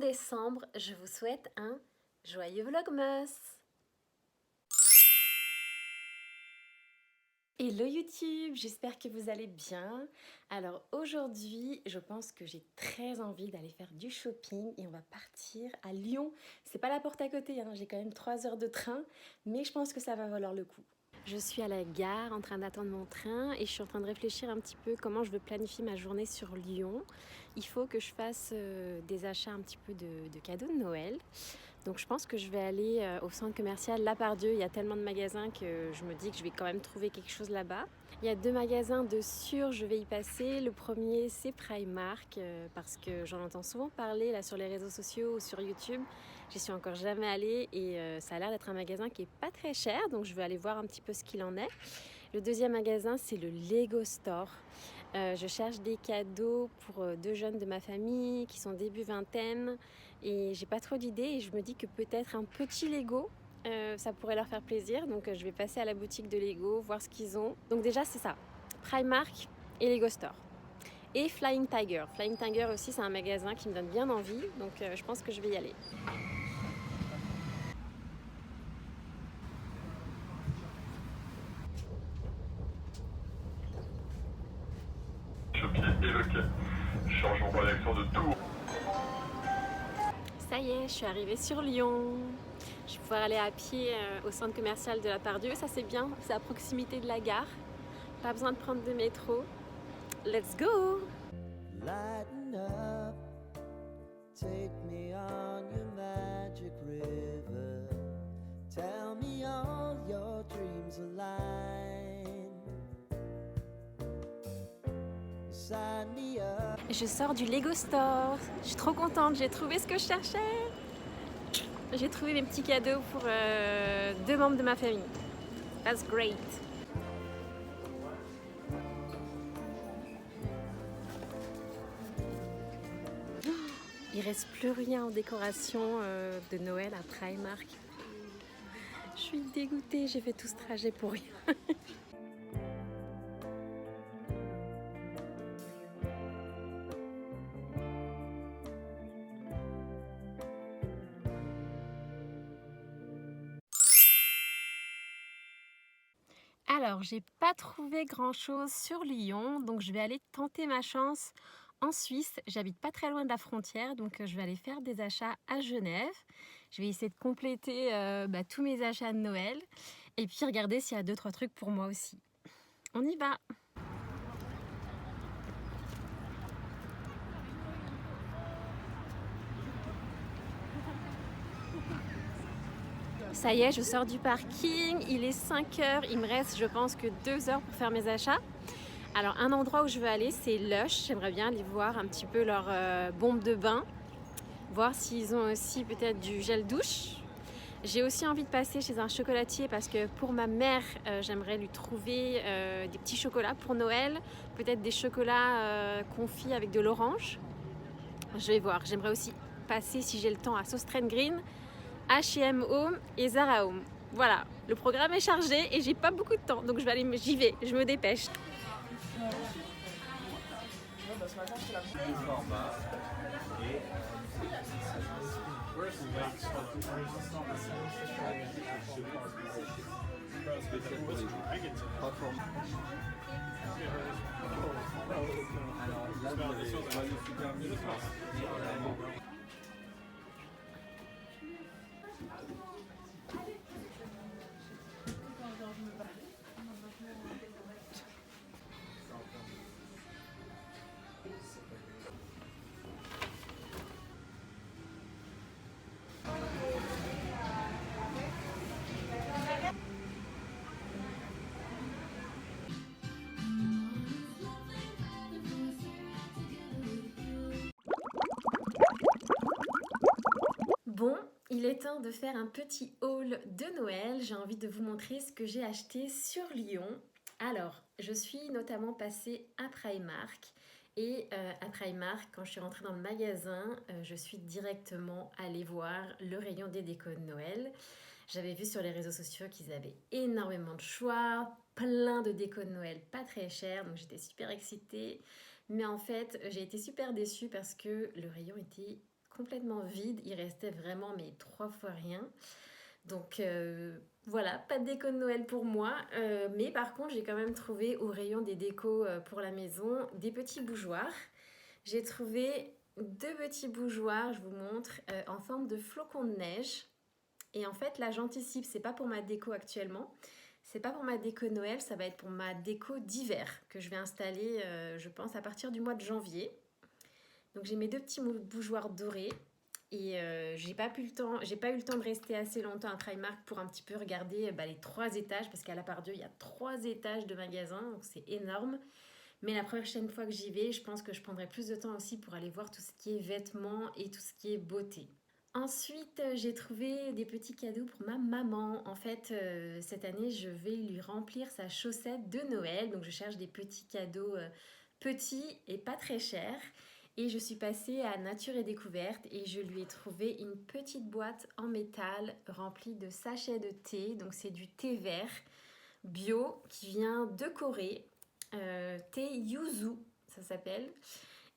décembre, je vous souhaite un joyeux Vlogmas. Hello YouTube, j'espère que vous allez bien. Alors aujourd'hui, je pense que j'ai très envie d'aller faire du shopping et on va partir à Lyon. C'est pas la porte à côté, hein, j'ai quand même 3 heures de train, mais je pense que ça va valoir le coup. Je suis à la gare en train d'attendre mon train et je suis en train de réfléchir un petit peu comment je veux planifier ma journée sur Lyon. Il faut que je fasse des achats un petit peu de cadeaux de Noël. Donc je pense que je vais aller au centre commercial Lapardieu. Il y a tellement de magasins que je me dis que je vais quand même trouver quelque chose là-bas. Il y a 2 magasins de sûr, je vais y passer. Le premier c'est Primark parce que j'en entends souvent parler là sur les réseaux sociaux ou sur YouTube. J'y suis encore jamais allée et ça a l'air d'être un magasin qui est pas très cher, donc je vais aller voir un petit peu ce qu'il en est. Le deuxième magasin c'est le Lego Store. Je cherche des cadeaux pour 2 jeunes de ma famille qui sont début vingtaine et j'ai pas trop d'idées et je me dis que peut-être un petit Lego ça pourrait leur faire plaisir, donc je vais passer à la boutique de Lego, voir ce qu'ils ont. Donc déjà c'est ça, Primark et Lego Store. Et Flying Tiger. Flying Tiger aussi c'est un magasin qui me donne bien envie, donc je pense que je vais y aller. Chopier et le quai. Changeons par l'accent de Tours. Ça y est, je suis arrivée sur Lyon. Je vais pouvoir aller à pied au centre commercial de Lapardieu. Ça c'est bien, c'est à proximité de la gare. Pas besoin de prendre de métro. Let's go! Lighten up, take me on your magic river. Tell me all your dreams align. Sign me up. Je sors du Lego Store. Je suis trop contente, j'ai trouvé ce que je cherchais. J'ai trouvé mes petits cadeaux pour 2 membres de ma famille. That's great! Il reste plus rien en décoration de Noël à Primark. Je suis dégoûtée, j'ai fait tout ce trajet pour rien. Alors, j'ai pas trouvé grand chose sur Lyon, donc je vais aller tenter ma chance en Suisse. J'habite pas très loin de la frontière, donc je vais aller faire des achats à Genève. Je vais essayer de compléter tous mes achats de Noël et puis regarder s'il y a 2-3 trucs pour moi aussi. On y va! Ça y est, je sors du parking, il est 5 heures, il me reste je pense que 2 heures pour faire mes achats. Alors un endroit où je veux aller c'est Lush, j'aimerais bien aller voir un petit peu leur bombe de bain, voir s'ils ont aussi peut-être du gel douche. J'ai aussi envie de passer chez un chocolatier parce que pour ma mère, j'aimerais lui trouver des petits chocolats pour Noël, peut-être des chocolats confits avec de l'orange. Je vais voir, j'aimerais aussi passer si j'ai le temps à Söstrem Green, H&M Home et Zara Home. Voilà, le programme est chargé et j'ai pas beaucoup de temps, donc j'y vais, je me dépêche. Bon, il est temps de faire un petit haul de Noël. J'ai envie de vous montrer ce que j'ai acheté sur Lyon. Alors, je suis notamment passée à Primark. Et à Primark, quand je suis rentrée dans le magasin, je suis directement allée voir le rayon des décos de Noël. J'avais vu sur les réseaux sociaux qu'ils avaient énormément de choix, plein de décos de Noël pas très chers, donc j'étais super excitée. Mais en fait, j'ai été super déçue parce que le rayon était complètement vide. Il restait vraiment mais 3 fois rien. Donc voilà, pas de déco de Noël pour moi. Mais par contre, j'ai quand même trouvé au rayon des décos pour la maison des petits bougeoirs. J'ai trouvé 2 petits bougeoirs, je vous montre, en forme de flocons de neige. Et en fait, là, j'anticipe, c'est pas pour ma déco actuellement. C'est pas pour ma déco Noël, ça va être pour ma déco d'hiver que je vais installer, je pense, à partir du mois de janvier. Donc j'ai mes 2 petits bougeoirs dorés. Et j'ai pas eu le temps de rester assez longtemps à Primark pour un petit peu regarder les 3 étages, parce qu'à La Part-Dieu, il y a 3 étages de magasins, donc c'est énorme. Mais la prochaine fois que j'y vais, je pense que je prendrai plus de temps aussi pour aller voir tout ce qui est vêtements et tout ce qui est beauté. Ensuite, j'ai trouvé des petits cadeaux pour ma maman. En fait, cette année, je vais lui remplir sa chaussette de Noël. Donc, je cherche des petits cadeaux petits et pas très chers. Et je suis passée à Nature et Découverte et je lui ai trouvé une petite boîte en métal remplie de sachets de thé. Donc, c'est du thé vert bio qui vient de Corée. Thé yuzu, ça s'appelle.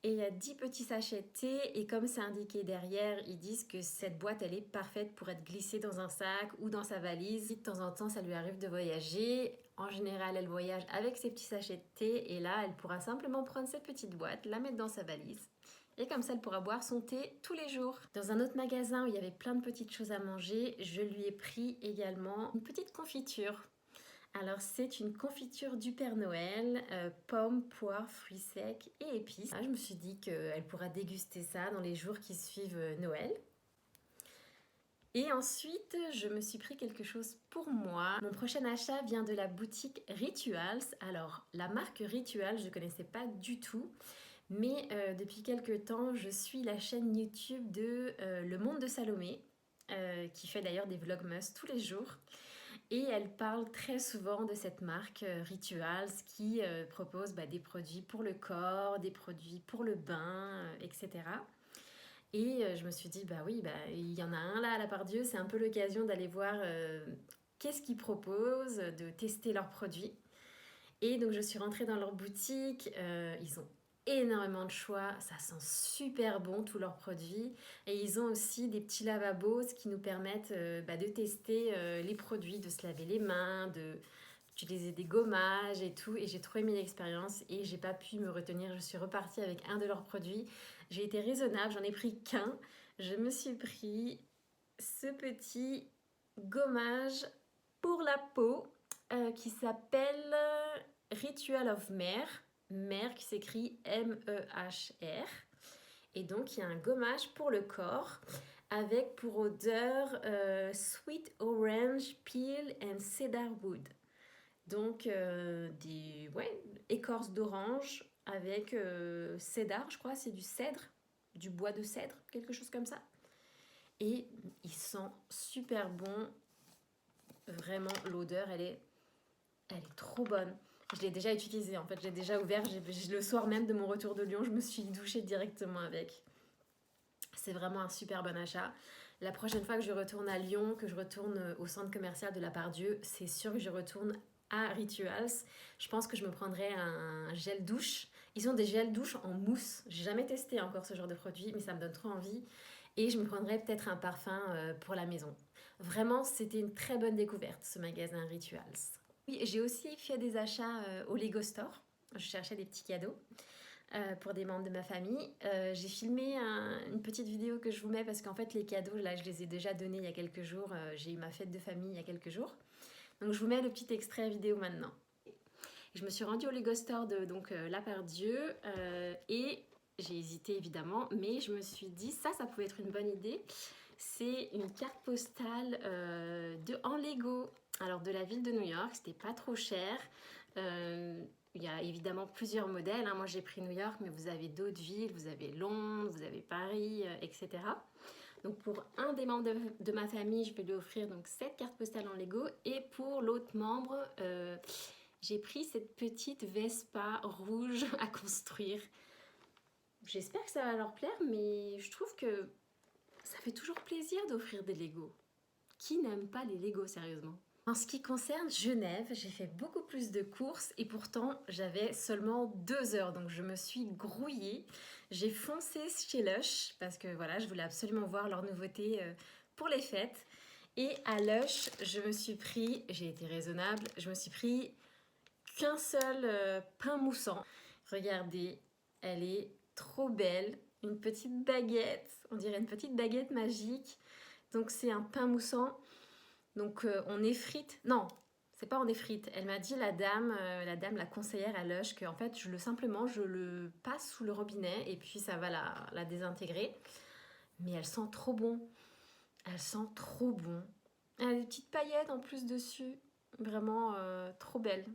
Et il y a 10 petits sachets de thé et comme c'est indiqué derrière, ils disent que cette boîte, elle est parfaite pour être glissée dans un sac ou dans sa valise. De temps en temps, ça lui arrive de voyager. En général, elle voyage avec ses petits sachets de thé et là, elle pourra simplement prendre cette petite boîte, la mettre dans sa valise. Et comme ça, elle pourra boire son thé tous les jours. Dans un autre magasin où il y avait plein de petites choses à manger, je lui ai pris également une petite confiture. Alors c'est une confiture du Père Noël, pommes, poires, fruits secs et épices. Je me suis dit qu'elle pourra déguster ça dans les jours qui suivent Noël. Et ensuite, je me suis pris quelque chose pour moi. Mon prochain achat vient de la boutique Rituals. Alors la marque Rituals, je ne connaissais pas du tout. Mais depuis quelques temps, je suis la chaîne YouTube de Le Monde de Salomé, qui fait d'ailleurs des vlogmas tous les jours. Et elle parle très souvent de cette marque Rituals qui propose des produits pour le corps, des produits pour le bain, etc. Et je me suis dit, oui, il y en a un là à La Part-Dieu, c'est un peu l'occasion d'aller voir qu'est-ce qu'ils proposent, de tester leurs produits. Et donc je suis rentrée dans leur boutique, ils ont énormément de choix, ça sent super bon tous leurs produits et ils ont aussi des petits lavabos qui nous permettent de tester les produits, de se laver les mains, d'utiliser des gommages et tout et j'ai trop aimé l'expérience et j'ai pas pu me retenir, je suis repartie avec un de leurs produits, j'ai été raisonnable, j'en ai pris qu'un, je me suis pris ce petit gommage pour la peau qui s'appelle Ritual of Mer qui s'écrit M-E-H-R. Et donc, il y a un gommage pour le corps avec pour odeur Sweet Orange Peel and Cedar Wood. Donc, des écorces d'orange avec cédar, je crois, c'est du cèdre, du bois de cèdre, quelque chose comme ça. Et il sent super bon. Vraiment, l'odeur, elle est trop bonne. Je l'ai déjà utilisé, en fait, j'ai déjà ouvert, le soir même de mon retour de Lyon, je me suis douchée directement avec. C'est vraiment un super bon achat. La prochaine fois que je retourne à Lyon, que je retourne au centre commercial de La Part-Dieu, c'est sûr que je retourne à Rituals. Je pense que je me prendrai un gel douche. Ils ont des gels douche en mousse. J'ai jamais testé encore ce genre de produit, mais ça me donne trop envie. Et je me prendrai peut-être un parfum pour la maison. Vraiment, c'était une très bonne découverte, ce magasin Rituals. Oui, j'ai aussi fait des achats au Lego Store. Je cherchais des petits cadeaux pour des membres de ma famille. J'ai filmé une petite vidéo que je vous mets parce qu'en fait, les cadeaux, là, je les ai déjà donnés il y a quelques jours. J'ai eu ma fête de famille il y a quelques jours. Donc, je vous mets le petit extrait vidéo maintenant. Je me suis rendue au Lego Store de La Part-Dieu et j'ai hésité évidemment, mais je me suis dit ça pouvait être une bonne idée. C'est une carte postale en Lego. Alors de la ville de New York, c'était pas trop cher. Il y a évidemment plusieurs modèles. Moi j'ai pris New York, mais vous avez d'autres villes, vous avez Londres, vous avez Paris, etc. Donc pour un des membres de ma famille, je vais lui offrir donc cette carte postale en Lego. Et pour l'autre membre, j'ai pris cette petite Vespa rouge à construire. J'espère que ça va leur plaire, mais je trouve que ça fait toujours plaisir d'offrir des Lego. Qui n'aime pas les Lego, sérieusement? En ce qui concerne Genève, j'ai fait beaucoup plus de courses et pourtant j'avais seulement 2 heures, donc je me suis grouillée. J'ai foncé chez Lush parce que voilà, je voulais absolument voir leurs nouveautés pour les fêtes. Et à Lush, j'ai été raisonnable, je me suis pris qu'un seul pain moussant. Regardez, elle est trop belle, une petite baguette, on dirait une petite baguette magique. Donc c'est un pain moussant. Donc on effrite, non, c'est pas on effrite. Elle m'a dit la conseillère à Lush que en fait simplement je le passe sous le robinet et puis ça va la désintégrer. Mais elle sent trop bon, elle sent trop bon. Elle a des petites paillettes en plus dessus, vraiment trop belle.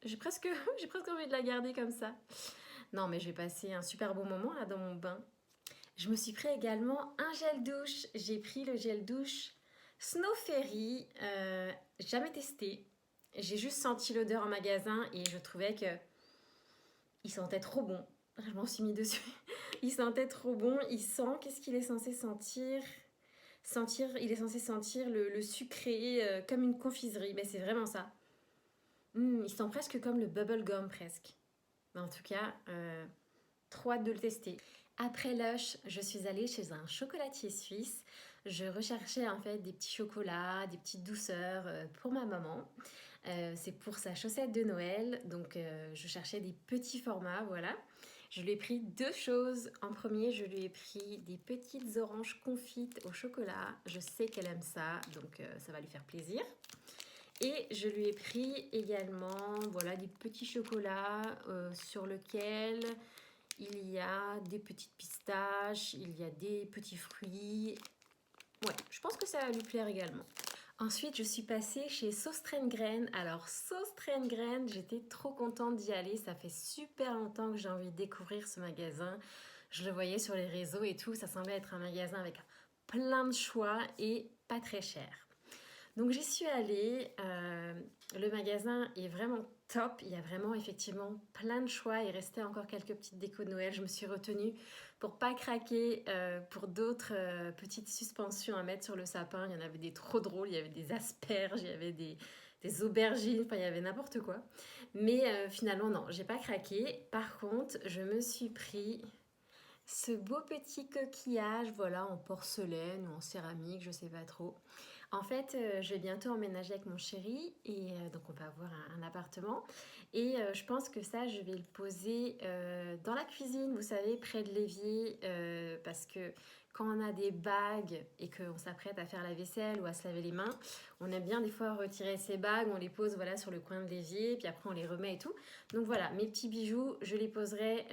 J'ai presque, j'ai presque envie de la garder comme ça. Non mais je vais passer un super bon moment là dans mon bain. Je me suis pris également un gel douche. J'ai pris le gel douche Snow Fairy, jamais testé. J'ai juste senti l'odeur en magasin et je trouvais que il sentait trop bon. Je m'en suis mis dessus. Il sentait trop bon. Il sent, qu'est-ce qu'il est censé sentir? Il est censé sentir le sucré comme une confiserie. Mais c'est vraiment ça. Il sent presque comme le bubblegum presque. Mais en tout cas, trop hâte de le tester. Après Lush, je suis allée chez un chocolatier suisse. Je recherchais en fait des petits chocolats, des petites douceurs pour ma maman. C'est pour sa chaussette de Noël, donc je cherchais des petits formats, voilà. Je lui ai pris 2 choses. En premier, je lui ai pris des petites oranges confites au chocolat. Je sais qu'elle aime ça, donc ça va lui faire plaisir. Et je lui ai pris également, voilà, des petits chocolats sur lesquels il y a des petites pistaches, il y a des petits fruits. Ouais, je pense que ça va lui plaire également. Ensuite, je suis passée chez Søstrene. Alors, Søstrene, j'étais trop contente d'y aller. Ça fait super longtemps que j'ai envie de découvrir ce magasin. Je le voyais sur les réseaux et tout. Ça semblait être un magasin avec plein de choix et pas très cher. Donc, j'y suis allée. Le magasin est vraiment top. Il y a vraiment effectivement plein de choix. Il restait encore quelques petites décos de Noël. Je me suis retenue pour pas craquer pour d'autres petites suspensions à mettre sur le sapin. Il y en avait des trop drôles. Il y avait des asperges, il y avait des aubergines. Enfin, il y avait n'importe quoi. Mais finalement, non, j'ai pas craqué. Par contre, je me suis pris ce beau petit coquillage, voilà, en porcelaine ou en céramique, je sais pas trop. En fait, je vais bientôt emménager avec mon chéri et donc on va avoir un appartement. Et je pense que ça, je vais le poser dans la cuisine, vous savez, près de l'évier, parce que quand on a des bagues et qu'on s'apprête à faire la vaisselle ou à se laver les mains, on aime bien des fois retirer ces bagues, on les pose voilà, sur le coin de l'évier, puis après on les remet et tout. Donc voilà, mes petits bijoux, je les poserai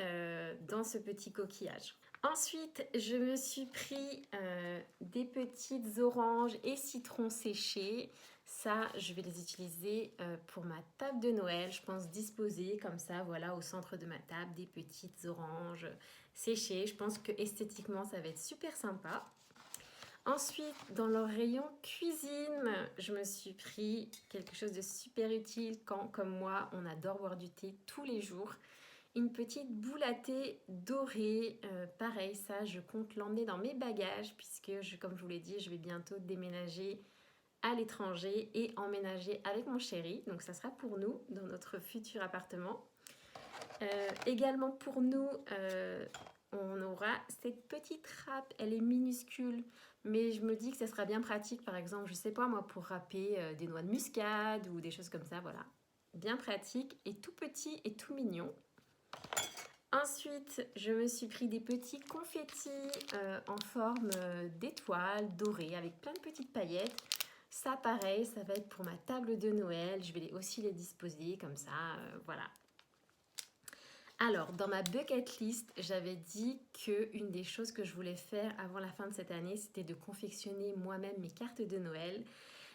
dans ce petit coquillage. Ensuite, je me suis pris des petites oranges et citrons séchés. Ça, je vais les utiliser pour ma table de Noël. Je pense disposer comme ça, voilà, au centre de ma table, des petites oranges séchées. Je pense que esthétiquement, ça va être super sympa. Ensuite, dans le rayon cuisine, je me suis pris quelque chose de super utile quand, comme moi, on adore boire du thé tous les jours. Une petite boule à thé dorée, pareil, ça je compte l'emmener dans mes bagages puisque comme je vous l'ai dit, je vais bientôt déménager à l'étranger et emménager avec mon chéri. Donc ça sera pour nous dans notre futur appartement. Également pour nous, on aura cette petite râpe, elle est minuscule, mais je me dis que ça sera bien pratique par exemple, je sais pas moi, pour râper des noix de muscade ou des choses comme ça, voilà. Bien pratique et tout petit et tout mignon. Ensuite, je me suis pris des petits confettis en forme d'étoiles dorées avec plein de petites paillettes. Ça, pareil, ça va être pour ma table de Noël. Je vais aussi les disposer comme ça, voilà. Alors, dans ma bucket list, j'avais dit qu'une des choses que je voulais faire avant la fin de cette année, c'était de confectionner moi-même mes cartes de Noël.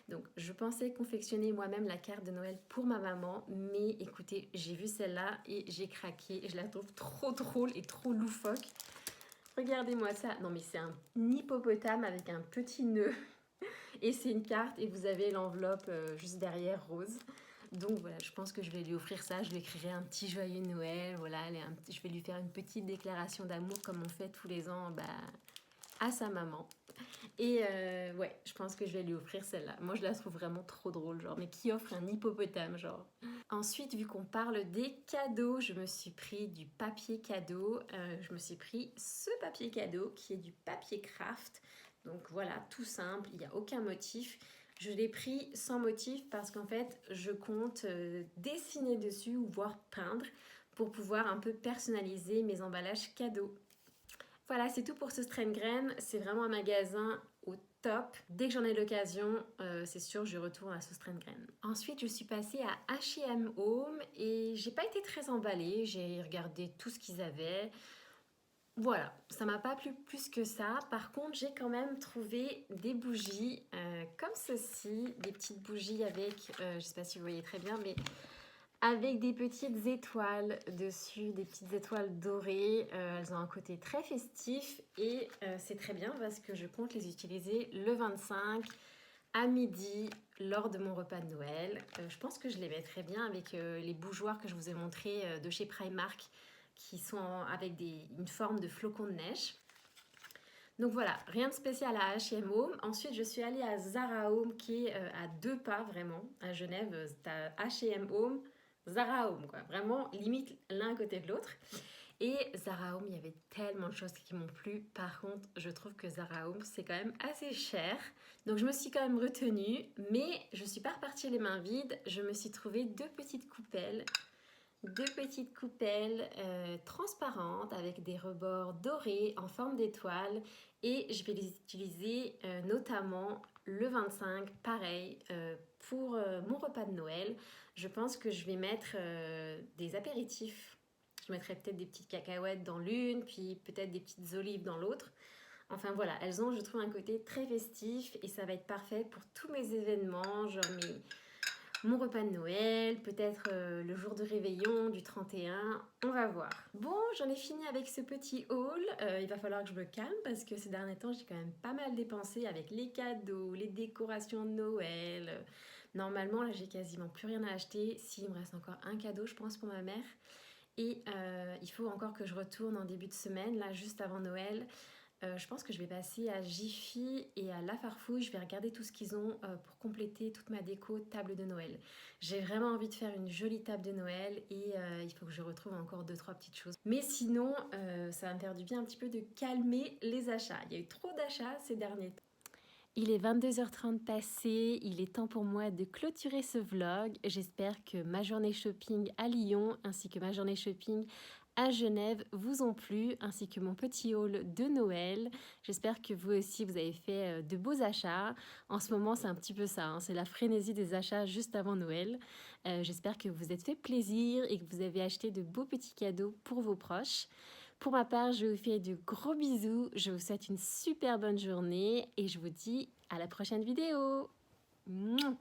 Donc, je pensais confectionner moi-même la carte de Noël pour ma maman, mais écoutez, j'ai vu celle-là et j'ai craqué. Je la trouve trop drôle et trop loufoque. Regardez-moi ça. Non, mais c'est un hippopotame avec un petit nœud. Et c'est une carte et vous avez l'enveloppe juste derrière rose. Donc voilà, je pense que je vais lui offrir ça. Je lui écrirai un petit joyeux Noël. Voilà, je vais lui faire une petite déclaration d'amour comme on fait tous les ans à sa maman. Et ouais, je pense que je vais lui offrir celle-là. Moi, je la trouve vraiment trop drôle, genre, mais qui offre un hippopotame, genre. Ensuite, vu qu'on parle des cadeaux, je me suis pris du papier cadeau. Je me suis pris ce papier cadeau qui est du papier craft. Donc voilà, tout simple, il n'y a aucun motif. Je l'ai pris sans motif parce qu'en fait, je compte dessiner dessus ou voire peindre pour pouvoir un peu personnaliser mes emballages cadeaux. Voilà, c'est tout pour ce Strain Grain. C'est vraiment un magasin au top. Dès que j'en ai l'occasion, c'est sûr, je retourne à ce Strain Grain. Ensuite, je suis passée à H&M Home et j'ai pas été très emballée. J'ai regardé tout ce qu'ils avaient. Voilà, ça m'a pas plu plus que ça. Par contre, j'ai quand même trouvé des bougies comme ceci, des petites bougies avec, je sais pas si vous voyez très bien, mais avec des petites étoiles dessus, des petites étoiles dorées. Elles ont un côté très festif et c'est très bien parce que je compte les utiliser le 25 à midi lors de mon repas de Noël. Je pense que je les mettrai bien avec les bougeoirs que je vous ai montrés de chez Primark qui sont avec une forme de flocon de neige. Donc voilà, rien de spécial à H&M Home. Ensuite, je suis allée à Zara Home qui est à 2 pas vraiment à Genève. T'as H&M Home, Zara Home quoi. Vraiment limite l'un à côté de l'autre. Et Zara Home, il y avait tellement de choses qui m'ont plu. Par contre, je trouve que Zara Home, c'est quand même assez cher. Donc je me suis quand même retenue. Mais je ne suis pas repartie les mains vides. Je me suis trouvé deux petites coupelles transparentes avec des rebords dorés en forme d'étoile et je vais les utiliser notamment le 25, pareil, pour mon repas de Noël. Je pense que je vais mettre des apéritifs. Je mettrai peut-être des petites cacahuètes dans l'une, puis peut-être des petites olives dans l'autre. Enfin voilà, elles ont, je trouve, un côté très festif et ça va être parfait pour tous mes événements, genre mon repas de Noël, peut-être le jour de réveillon du 31, on va voir. Bon, j'en ai fini avec ce petit haul. Il va falloir que je me calme parce que ces derniers temps, j'ai quand même pas mal dépensé avec les cadeaux, les décorations de Noël. Normalement, là, j'ai quasiment plus rien à acheter. Si, il me reste encore un cadeau, je pense, pour ma mère. Et il faut encore que je retourne en début de semaine, là, juste avant Noël. Je pense que je vais passer à Jiffy et à La Farfouille. Je vais regarder tout ce qu'ils ont pour compléter toute ma déco table de Noël. J'ai vraiment envie de faire une jolie table de Noël et il faut que je retrouve encore 2-3 petites choses. Mais sinon, ça va me faire du bien un petit peu de calmer les achats. Il y a eu trop d'achats ces derniers temps. Il est 22h30 passé, il est temps pour moi de clôturer ce vlog. J'espère que ma journée shopping à Lyon ainsi que ma journée shopping à Genève vous ont plu, ainsi que mon petit haul de Noël. J'espère que vous aussi vous avez fait de beaux achats. En ce moment c'est un petit peu ça, hein, c'est la frénésie des achats juste avant Noël. J'espère que vous vous êtes fait plaisir et que vous avez acheté de beaux petits cadeaux pour vos proches. Pour ma part, je vous fais de gros bisous, je vous souhaite une super bonne journée et je vous dis à la prochaine vidéo. Mouah.